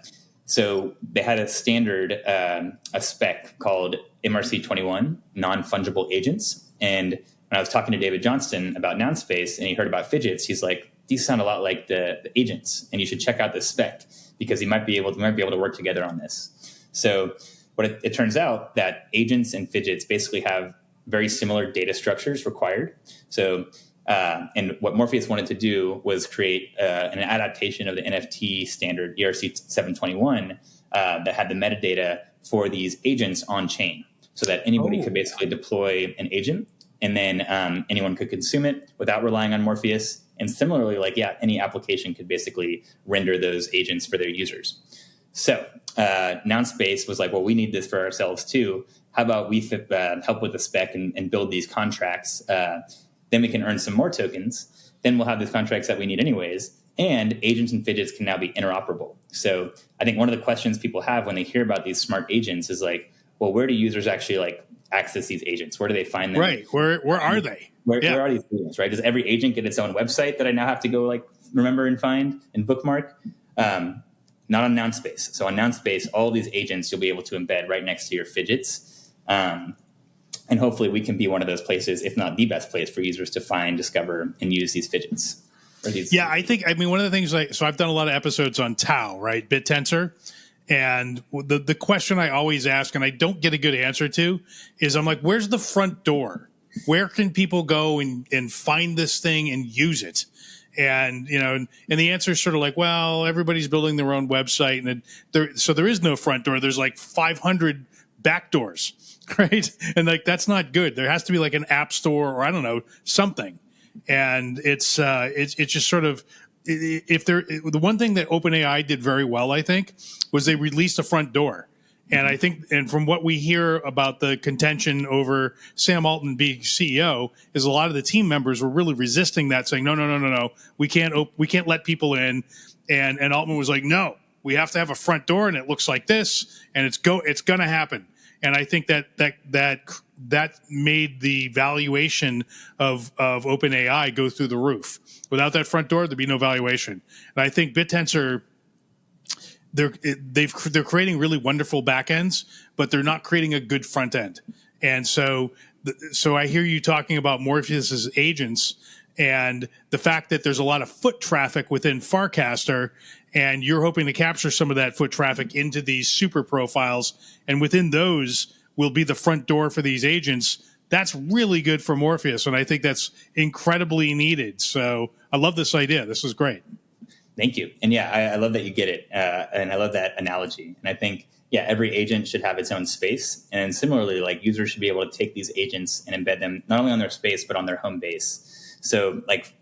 so they had a standard, a spec called MRC21, non-fungible agents. And when I was talking to David Johnston about Nounspace and he heard about fidgets, he's like, these sound a lot like the agents, and you should check out this spec because we might be able to work together on this. So what it turns out that agents and fidgets basically have very similar data structures required. So and what Morpheus wanted to do was create an adaptation of the NFT standard ERC 721 that had the metadata for these agents on chain, so that anybody could basically deploy an agent, and then anyone could consume it without relying on Morpheus. And similarly, any application could basically render those agents for their users. So Nounspace was like, well, we need this for ourselves too. How about we help with the spec and build these contracts? Then we can earn some more tokens. Then we'll have these contracts that we need anyways. And agents and fidgets can now be interoperable. So I think one of the questions people have when they hear about these smart agents is like, well, where do users actually access these agents? Where do they find them? Right. Where are they? Where are these agents, right? Does every agent get its own website that I now have to go remember and find and bookmark? Not on Nounspace. So on Nounspace, all these agents you'll be able to embed right next to your fidgets. And hopefully we can be one of those places, if not the best place for users to find, discover, and use these fidgets. I mean, one of the things so I've done a lot of episodes on Tau, right? BitTensor. And the question I always ask, and I don't get a good answer to, is I'm like, where's the front door? Where can people go and find this thing and use it? And and the answer is sort of like, well, everybody's building their own website, and so there is no front door. There's like 500 back doors, right? And like that's not good. There has to be like an app store, or I don't know, something. And it's just sort of, the one thing that OpenAI did very well, I think, was they released a front door. And I think, and from what we hear about the contention over Sam Altman being CEO, is a lot of the team members were really resisting that, saying, no, we can't let people in. And Altman was like, no, we have to have a front door, and it looks like this, and it's going to happen. And I think that made the valuation of OpenAI go through the roof. Without that front door, there'd be no valuation. And I think BitTensor, they're creating really wonderful backends, but they're not creating a good front end. And so I hear you talking about Morpheus's agents, and the fact that there's a lot of foot traffic within Farcaster, and you're hoping to capture some of that foot traffic into these super profiles, and within those will be the front door for these agents. That's really good for Morpheus, and I think that's incredibly needed. So I love this idea. This is great. Thank you. And I love that you get it. And I love that analogy. And I think, every agent should have its own space. And similarly, like users should be able to take these agents and embed them not only on their space, but on their home base. So like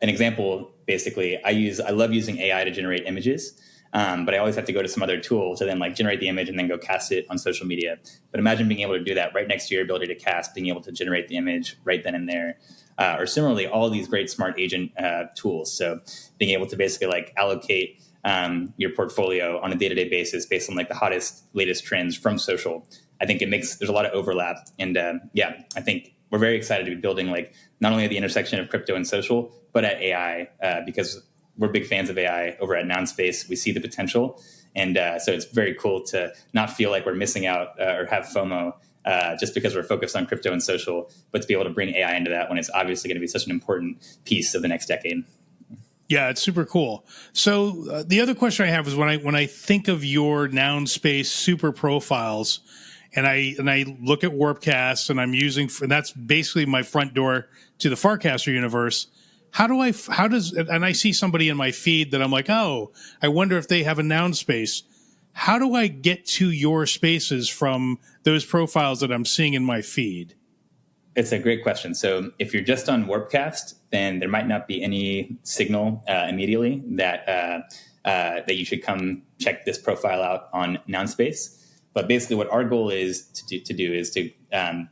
an example, basically, I love using AI to generate images. But I always have to go to some other tool to then like generate the image and then go cast it on social media. But imagine being able to do that right next to your ability to cast, being able to generate the image right then and there. Or similarly, all of these great smart agent tools. So being able to basically like allocate your portfolio on a day-to-day basis based on like the hottest, latest trends from social. I think there's a lot of overlap. And I think we're very excited to be building like not only at the intersection of crypto and social, but at AI because we're big fans of AI over at Nounspace. We see the potential. And so it's very cool to not feel like we're missing out or have FOMO just because we're focused on crypto and social, but to be able to bring AI into that when it's obviously going to be such an important piece of the next decade. Yeah, it's super cool. So the other question I have is when I think of your Nounspace super profiles, and I look at Warpcast, and and that's basically my front door to the Farcaster universe. And I see somebody in my feed that I'm like, oh, I wonder if they have a Nounspace. How do I get to your spaces from those profiles that I'm seeing in my feed? It's a great question. So if you're just on Warpcast, then there might not be any signal immediately that you should come check this profile out on Nounspace. But basically what our goal is to do is to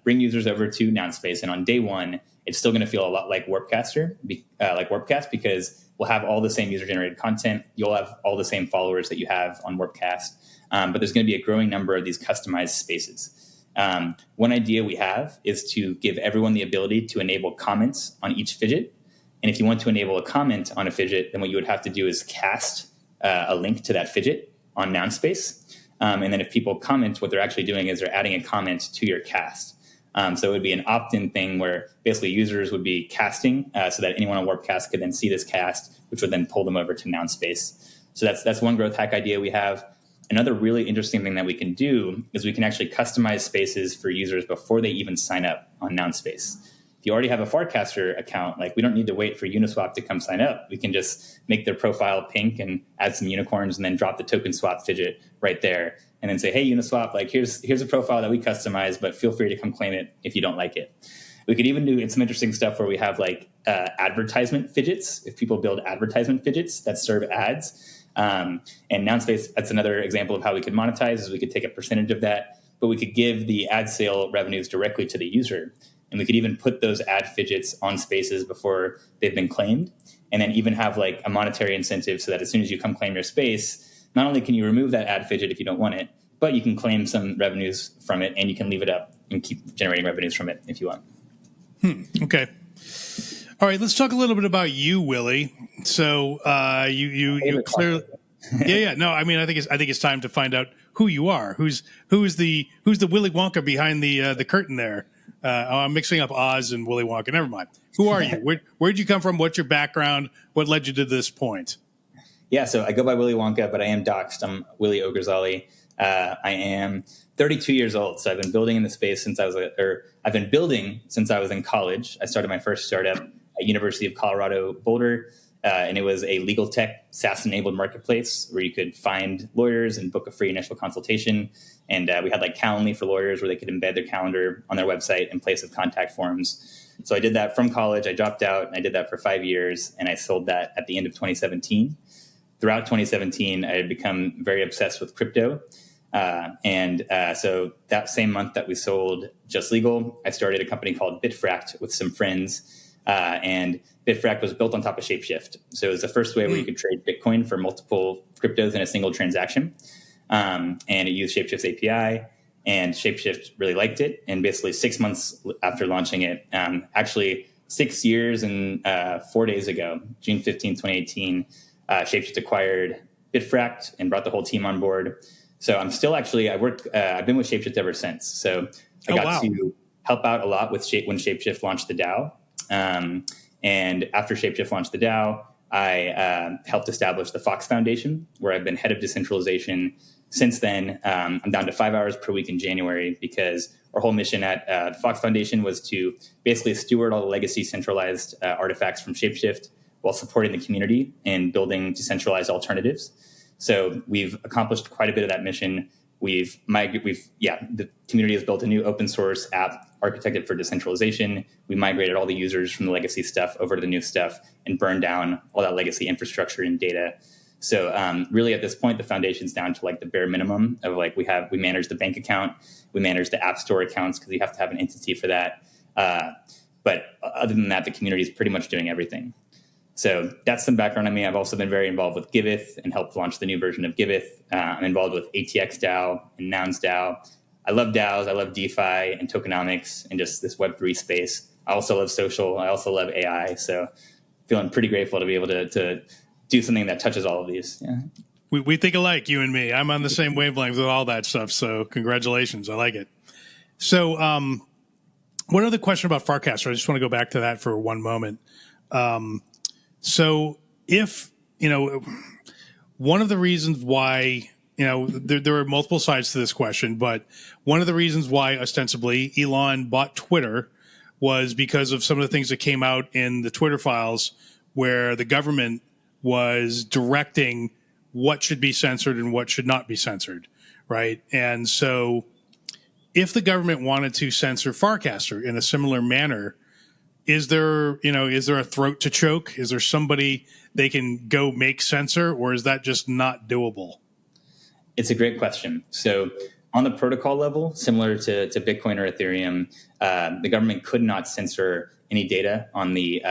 bring users over to Nounspace. And on day one, it's still going to feel a lot like Warpcast because we'll have all the same user-generated content. You'll have all the same followers that you have on Warpcast. But there's going to be a growing number of these customized spaces. One idea we have is to give everyone the ability to enable comments on each fidget. And if you want to enable a comment on a fidget, then what you would have to do is cast a link to that fidget on Nounspace. And then if people comment, what they're actually doing is they're adding a comment to your cast. So it would be an opt-in thing where basically users would be casting so that anyone on Warpcast could then see this cast, which would then pull them over to Nounspace. So that's one growth hack idea we have. Another really interesting thing that we can do is we can actually customize spaces for users before they even sign up on Nounspace. If you already have a Farcaster account, like we don't need to wait for Uniswap to come sign up. We can just make their profile pink and add some unicorns and then drop the token swap fidget right there. And then say, hey, Uniswap, like here's a profile that we customize, but feel free to come claim it if you don't like it. We could even do some interesting stuff where we have like advertisement fidgets. If people build advertisement fidgets that serve ads. And Nounspace, that's another example of how we could monetize is we could take a percentage of that, but we could give the ad sale revenues directly to the user. And we could even put those ad fidgets on spaces before they've been claimed. And then even have like a monetary incentive so that as soon as you come claim your space, not only can you remove that ad fidget if you don't want it, but you can claim some revenues from it and you can leave it up and keep generating revenues from it if you want. Okay. All right, let's talk a little bit about you, Willy. So you clearly, yeah. No, I mean, I think it's time to find out who you are. Who's the Willy Wonka behind the curtain there? I'm mixing up Oz and Willy Wonka. Never mind. Who are you? Where'd you come from? What's your background? What led you to this point? Yeah, so I go by Willy Wonka, but I am doxxed. I'm Willy Ogersali. I am 32 years old, so I've been building in the space since I was in college. I started my first startup at University of Colorado Boulder, and it was a legal tech SaaS-enabled marketplace where you could find lawyers and book a free initial consultation. And we had like Calendly for lawyers where they could embed their calendar on their website in place of contact forms. So I did that from college. I dropped out and I did that for 5 years, and I sold that at the end of 2017. Throughout 2017, I had become very obsessed with crypto. So that same month that we sold Just Legal, I started a company called Bitfract with some friends. And Bitfract was built on top of Shapeshift. So it was the first way where you could trade Bitcoin for multiple cryptos in a single transaction. And it used Shapeshift's API, and Shapeshift really liked it. And basically 6 months after launching it, actually 6 years and 4 days ago, June 15, 2018, Shapeshift acquired Bitfract and brought the whole team on board. So I'm still I've been with Shapeshift ever since. So I got to help out a lot with when Shapeshift launched the DAO. And after Shapeshift launched the DAO, I helped establish the Fox Foundation, where I've been head of decentralization since then. I'm down to 5 hours per week in January because our whole mission at the Fox Foundation was to basically steward all the legacy centralized artifacts from Shapeshift while supporting the community and building decentralized alternatives. So we've accomplished quite a bit of that mission. The community has built a new open source app architected for decentralization. We migrated all the users from the legacy stuff over to the new stuff and burned down all that legacy infrastructure and data. So really at this point, the foundation's down to like the bare minimum of like we manage the bank account, we manage the app store accounts because you have to have an entity for that. But other than that, the community is pretty much doing everything. So that's some background on me. I've also been very involved with Giveth and helped launch the new version of Giveth. I'm involved with ATX DAO and NounsDAO. I love DAOs. I love DeFi and tokenomics and just this Web3 space. I also love social. I also love AI. So feeling pretty grateful to be able to do something that touches all of these. Yeah. We think alike, you and me. I'm on the same wavelength with all that stuff. So congratulations. I like it. So one other question about Farcaster. I just want to go back to that for one moment. So if, one of the reasons why, there are multiple sides to this question, but one of the reasons why ostensibly Elon bought Twitter was because of some of the things that came out in the Twitter files where the government was directing what should be censored and what should not be censored, right? And so if the government wanted to censor Farcaster in a similar manner, is there a throat to choke? Is there somebody they can go make censor, or is that just not doable? It's a great question. So on the protocol level, similar to Bitcoin or Ethereum, the government could not censor any data on the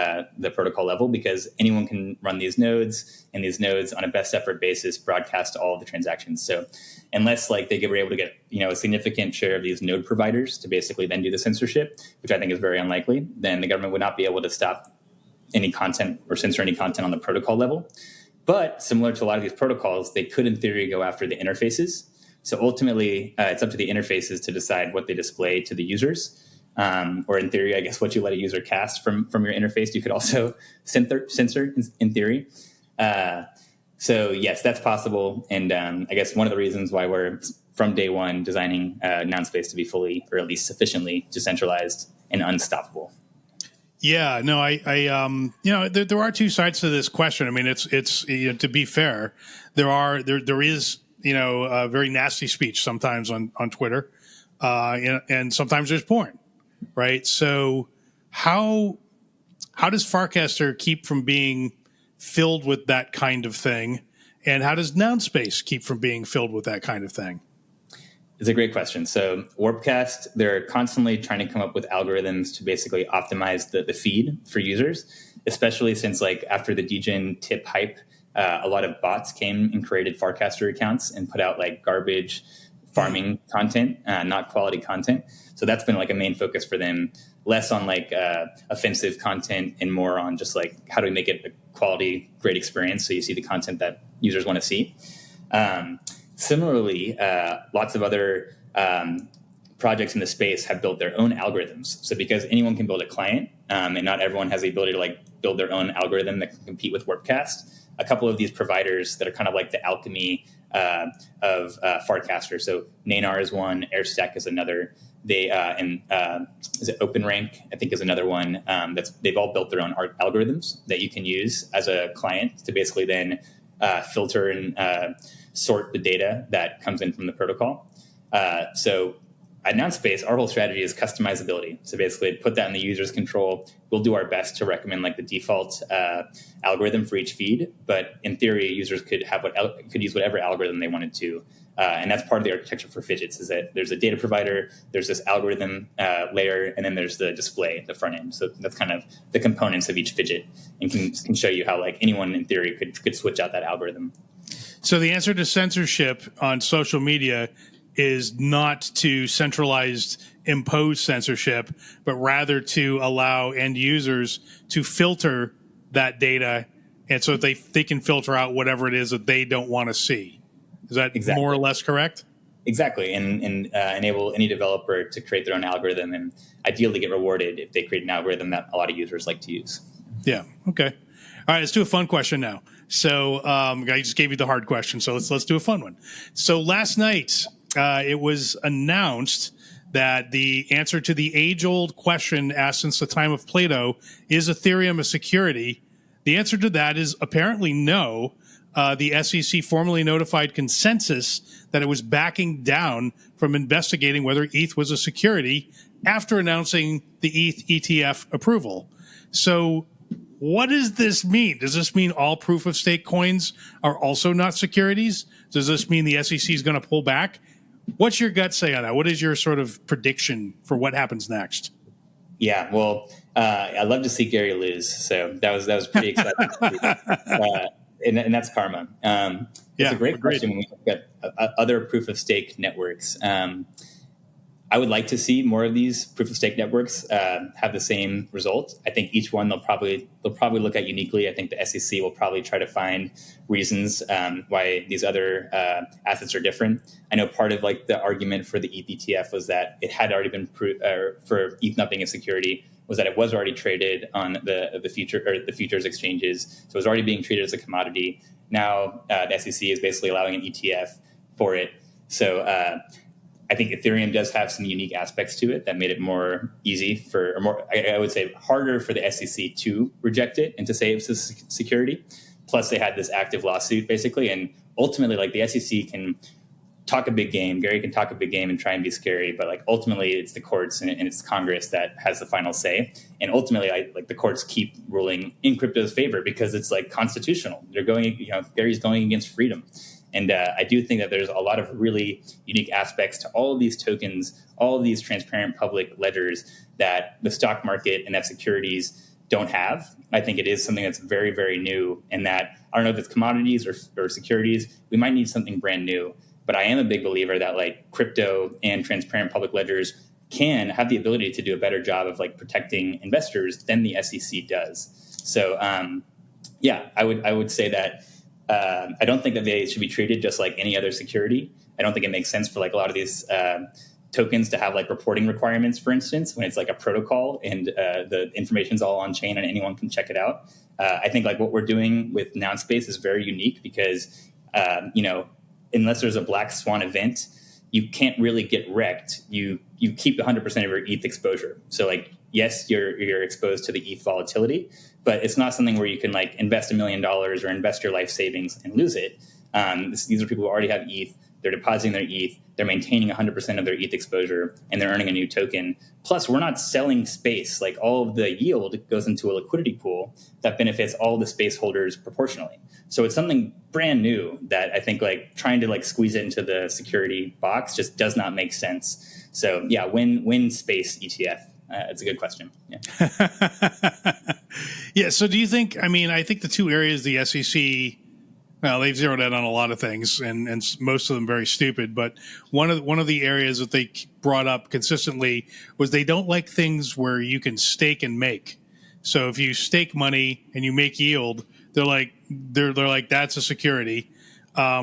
protocol level because anyone can run these nodes, and these nodes on a best effort basis broadcast all of the transactions. So unless like they were able to get a significant share of these node providers to basically then do the censorship, which I think is very unlikely, then the government would not be able to stop any content or censor any content on the protocol level. But similar to a lot of these protocols, they could in theory go after the interfaces. So ultimately, it's up to the interfaces to decide what they display to the users. Or in theory, I guess what you let a user cast from your interface, you could also censor in theory. So yes, that's possible. And I guess one of the reasons why we're from day one designing Nounspace to be fully, or at least sufficiently decentralized and unstoppable. Yeah, no, there are two sides to this question. I mean, it's to be fair, there is very nasty speech sometimes on Twitter, and sometimes there's porn, right? So how does Farcaster keep from being filled with that kind of thing, and how does Nounspace keep from being filled with that kind of thing? It's a great question. So Warpcast, they're constantly trying to come up with algorithms to basically optimize the feed for users, especially since like after the degen tip hype, a lot of bots came and created Farcaster accounts and put out like garbage farming content, not quality content. So that's been like a main focus for them, less on like offensive content and more on just like how do we make it a quality, great experience so you see the content that users want to see. Similarly, lots of other projects in the space have built their own algorithms. So because anyone can build a client, and not everyone has the ability to like build their own algorithm that can compete with Warpcast, a couple of these providers that are kind of like the alchemy Farcaster. So Nanar is one, Airstack is another. They is it OpenRank? I think is another one. They've all built their own algorithms that you can use as a client to basically then filter and sort the data that comes in from the protocol. So at Nounspace, our whole strategy is customizability. So basically, put that in the user's control. We'll do our best to recommend like the default algorithm for each feed, but in theory, users could use whatever algorithm they wanted to. And that's part of the architecture for fidgets, is that there's a data provider, there's this algorithm layer, and then there's the display, the front end. So that's kind of the components of each fidget, and can show you how like anyone in theory could switch out that algorithm. So the answer to censorship on social media is not to centralized impose censorship, but rather to allow end users to filter that data, and so they can filter out whatever it is that they don't want to see. Is that more or less correct? Exactly, and enable any developer to create their own algorithm, and ideally get rewarded if they create an algorithm that a lot of users like to use. Yeah. Okay. All right. Let's do a fun question now. So I just gave you the hard question, so let's do a fun one. So last night it was announced that the answer to the age-old question asked since the time of Plato, is Ethereum a security? The answer to that is apparently no. The SEC formally notified Consensus that it was backing down from investigating whether ETH was a security after announcing the ETH ETF approval. So what does this mean? Does this mean all proof-of-stake coins are also not securities? Does this mean the SEC is going to pull back? What's your gut say on that? What is your sort of prediction for what happens next? Yeah, well, I love to see Gary lose, so that was pretty exciting. And that's karma. It's a great question when we look at other proof of stake networks. I would like to see more of these proof of stake networks have the same result. I think each one they'll probably look at uniquely. I think the SEC will probably try to find reasons why these other assets are different. I know part of like the argument for the ETH ETF was that it had already been for ETH not being a security, was that it was already traded on the futures exchanges, so it was already being treated as a commodity. Now the SEC is basically allowing an ETF for it. So I think Ethereum does have some unique aspects to it that made it more easy I would say harder for the SEC to reject it and to say it's a security. Plus, they had this active lawsuit basically, and ultimately, like the SEC can talk a big game. Gary can talk a big game and try and be scary, but like ultimately, it's the courts and it's Congress that has the final say. And ultimately, like the courts keep ruling in crypto's favor because it's like constitutional. They're going, Gary's going against freedom. And I do think that there's a lot of really unique aspects to all of these tokens, all of these transparent public ledgers that the stock market and that securities don't have. I think it is something that's very, very new, and that I don't know if it's commodities or securities. We might need something brand new. But I am a big believer that like crypto and transparent public ledgers can have the ability to do a better job of like protecting investors than the SEC does. So I would say that I don't think that they should be treated just like any other security. I don't think it makes sense for like a lot of these tokens to have like reporting requirements, for instance, when it's like a protocol and the information's all on chain and anyone can check it out. I think like what we're doing with Nounspace is very unique because, unless there's a black swan event, you can't really get wrecked. You keep 100% of your ETH exposure. So like, yes, you're exposed to the ETH volatility, but it's not something where you can like invest $1 million or invest your life savings and lose it. These are people who already have ETH. They're depositing their ETH. They're maintaining 100% of their ETH exposure, and they're earning a new token. Plus, we're not selling space. Like all of the yield goes into a liquidity pool that benefits all the space holders proportionally. So it's something brand new that I think like trying to like squeeze it into the security box just does not make sense. So yeah, win space ETF. It's a good question. Yeah. Yeah. So do you think, I think the two areas the SEC, well, they've zeroed in on a lot of things and most of them very stupid. But one of the areas that they brought up consistently was they don't like things where you can stake and make. So if you stake money and you make yield, they're like that's a security,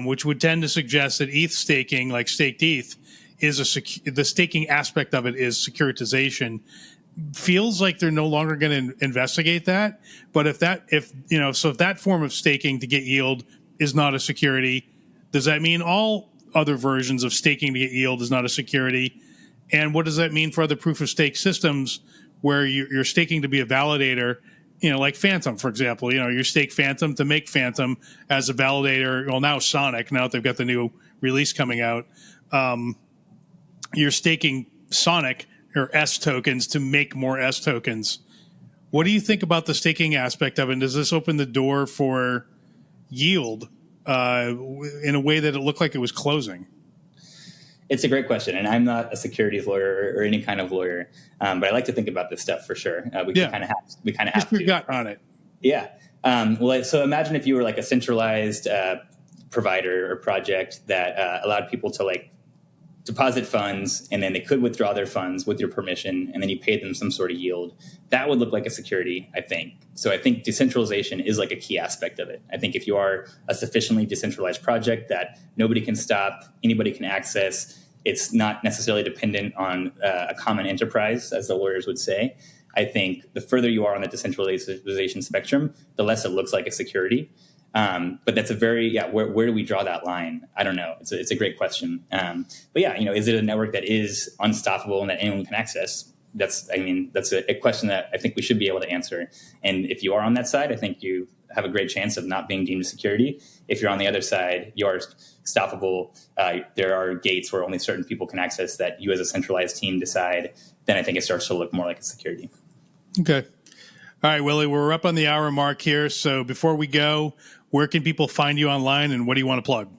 which would tend to suggest that ETH staking, like staked ETH, is the staking aspect of it is securitization. Feels like they're no longer going to investigate that. But if that form of staking to get yield is not a security, Does that mean all other versions of staking to get yield is not a security? And what does that mean for other proof of stake systems where you're staking to be a validator, like Phantom, for example? You stake Phantom to make Phantom as a validator. Well, now Sonic, now that they've got the new release coming out, you're staking Sonic or S tokens to make more S tokens. What do you think about the staking aspect of it? Does this open the door for yield in a way that it looked like it was closing? It's a great question, and I'm not a securities lawyer or any kind of lawyer, but I like to think about this stuff for sure. We kind of have Just your gut on it. Yeah. So imagine if you were like a centralized provider or project that allowed people to like deposit funds, and then they could withdraw their funds with your permission, and then you paid them some sort of yield. That would look like a security, I think. So I think decentralization is like a key aspect of it. I think if you are a sufficiently decentralized project that nobody can stop, anybody can access, it's not necessarily dependent on a common enterprise, as the lawyers would say. I think the further you are on the decentralization spectrum, the less it looks like a security. But that's where do we draw that line? I don't know. It's a great question. But yeah, is it a network that is unstoppable and that anyone can access? That's a question that I think we should be able to answer. And if you are on that side, I think you have a great chance of not being deemed a security. If you're on the other side, you are stoppable. There are gates where only certain people can access that you as a centralized team decide. Then I think it starts to look more like a security. Okay. All right, Willy, we're up on the hour mark here. So before we go, where can people find you online and what do you want to plug?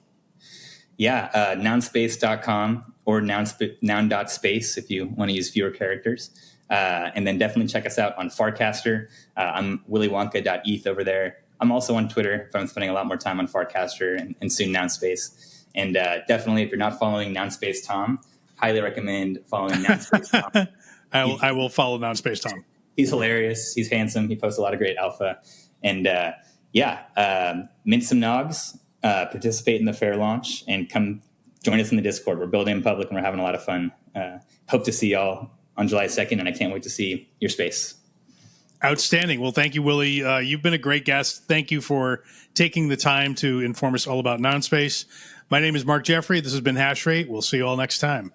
Yeah, nounspace.com or noun.space if you want to use fewer characters. And then definitely check us out on Farcaster. I'm Willy Wonka.eth over there. I'm also on Twitter, but I'm spending a lot more time on Farcaster and soon Nounspace. And definitely, if you're not following Nounspace Tom, highly recommend following Nounspace Tom. I will follow Nounspace Tom. He's hilarious. He's handsome. He posts a lot of great alpha. And mint some NOGs, participate in the fair launch, and come join us in the Discord. We're building in public and we're having a lot of fun. Hope to see y'all on July 2nd, and I can't wait to see your space. Outstanding. Well, thank you, Willy. You've been a great guest. Thank you for taking the time to inform us all about Nounspace. My name is Mark Jeffrey. This has been Hash Rate. We'll see you all next time.